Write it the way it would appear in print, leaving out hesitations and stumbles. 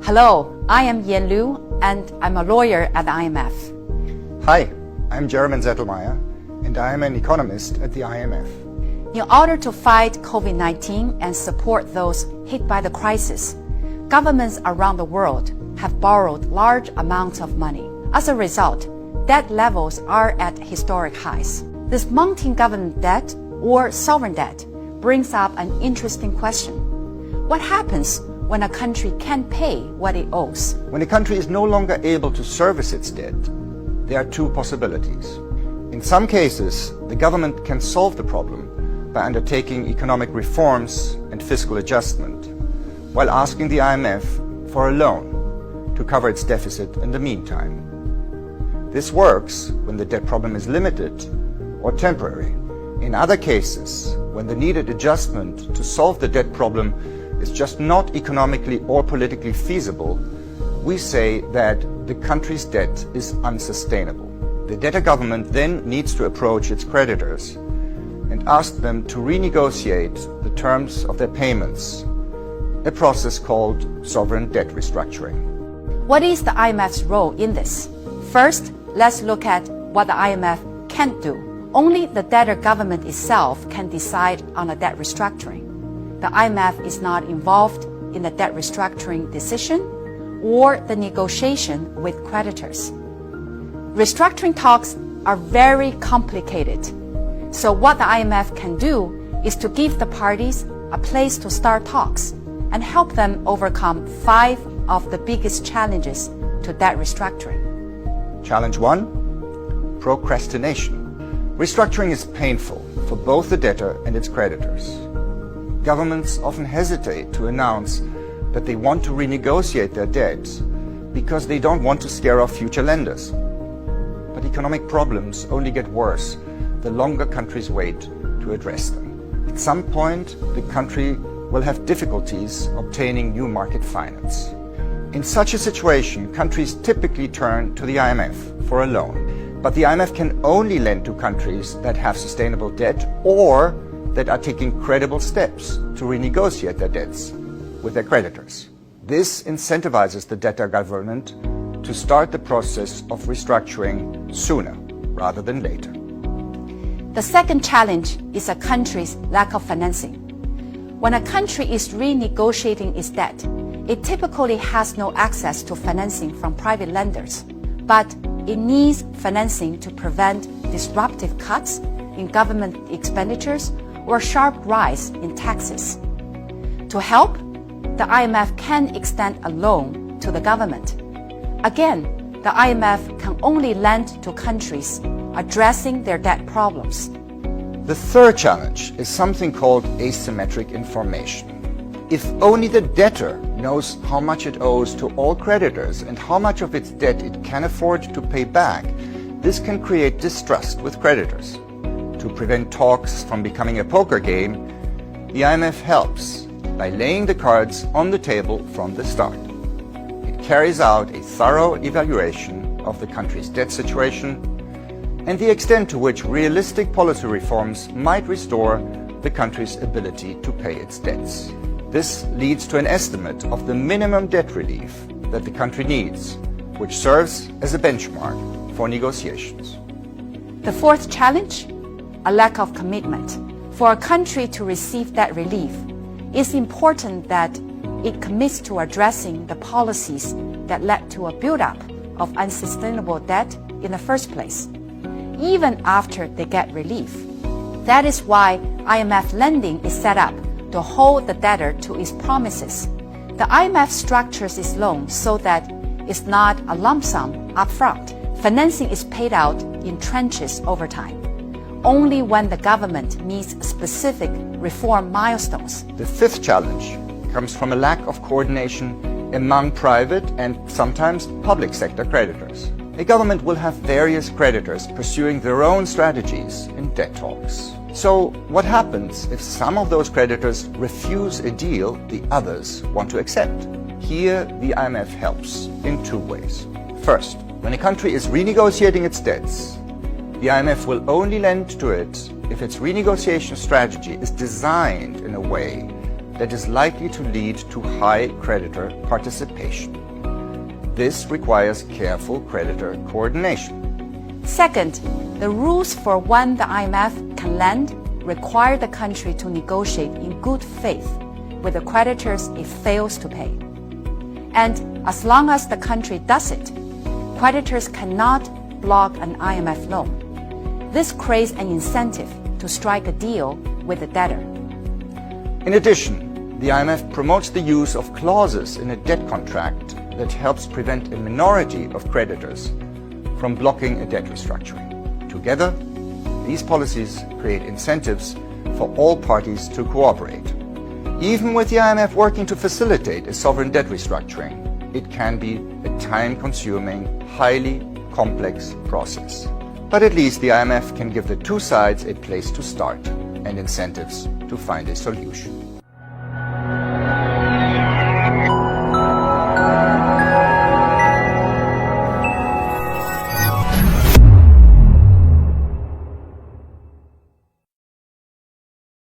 Hello, I am Yan Liu, and I'm a lawyer at the IMF. Hi, I'm Jeremy Zettelmeier, and I am an economist at the IMF. In order to fight COVID-19 and support those hit by the crisis, governments around the world have borrowed large amounts of money. As a result, debt levels are at historic highs. This mounting government debt, or sovereign debt, brings up an interesting question. What happens when a country can't pay what it owes? When a country is no longer able to service its debt, there are two possibilities. In some cases, the government can solve the problem by undertaking economic reforms and fiscal adjustment, while asking the IMF for a loan to cover its deficit in the meantime. This works when the debt problem is limited or temporary. In other cases, when the needed adjustment to solve the debt problem is just not economically or politically feasible, we say that the country's debt is unsustainable. The debtor government then needs to approach its creditors and ask them to renegotiate the terms of their payments, a process called sovereign debt restructuring. What is the IMF's role in this? First, let's look at what the IMF can't do. Only the debtor government itself can decide on a debt restructuring. The IMF is not involved in the debt restructuring decision or the negotiation with creditors. Restructuring talks are very complicated. So what the IMF can do is to give the parties a place to start talks and help them overcome 5 of the biggest challenges to debt restructuring. Challenge 1, procrastination. Restructuring is painful for both the debtor and its creditors. Governments often hesitate to announce that they want to renegotiate their debt because they don't want to scare off future lenders. But economic problems only get worse the longer countries wait to address them. At some point, the country will have difficulties obtaining new market finance. In such a situation, countries typically turn to the IMF for a loan. But the IMF can only lend to countries that have sustainable debt or that are taking credible steps to renegotiate their debts with their creditors. This incentivizes the debtor government to start the process of restructuring sooner rather than later. The second challenge is a country's lack of financing. When a country is renegotiating its debt, it typically has no access to financing from private lenders, but it needs financing to prevent disruptive cuts in government expenditures or sharp rise in taxes. To help, the IMF can extend a loan to the government. Again, the IMF can only lend to countries addressing their debt problems. The third challenge is something called asymmetric information. If only the debtor knows how much it owes to all creditors and how much of its debt it can afford to pay back, this can create distrust with creditors. To prevent talks from becoming a poker game, the IMF helps by laying the cards on the table from the start. It carries out a thorough evaluation of the country's debt situation and the extent to which realistic policy reforms might restore the country's ability to pay its debts. This leads to an estimate of the minimum debt relief that the country needs, which serves as a benchmark for negotiations. The fourth challenge, a lack of commitment. For a country to receive debt relief, it's important that it commits to addressing the policies that led to a buildup of unsustainable debt in the first place, even after they get relief. That is why IMF lending is set up to hold the debtor to its promises. The IMF structures its loan so that it's not a lump sum upfront. Financing is paid out in tranches over time, only when the government meets specific reform milestones. The fifth challenge comes from a lack of coordination among private and sometimes public sector creditors. A government will have various creditors pursuing their own strategies in debt talks. So what happens if some of those creditors refuse a deal the others want to accept? Here, the IMF helps in 2 ways. First, when a country is renegotiating its debts, the IMF will only lend to it if its renegotiation strategy is designed in a way that is likely to lead to high creditor participation. This requires careful creditor coordination. Second, the rules for when the IMF can lend require the country to negotiate in good faith with the creditors it fails to pay. And as long as the country does it, creditors cannot block an IMF loan. This creates an incentive to strike a deal with the debtor. In addition, the IMF promotes the use of clauses in a debt contract that helps prevent a minority of creditors from blocking a debt restructuring. Together, these policies create incentives for all parties to cooperate. Even with the IMF working to facilitate a sovereign debt restructuring, it can be a time-consuming, highly complex process. But at least the IMF can give the two sides a place to start and incentives to find a solution.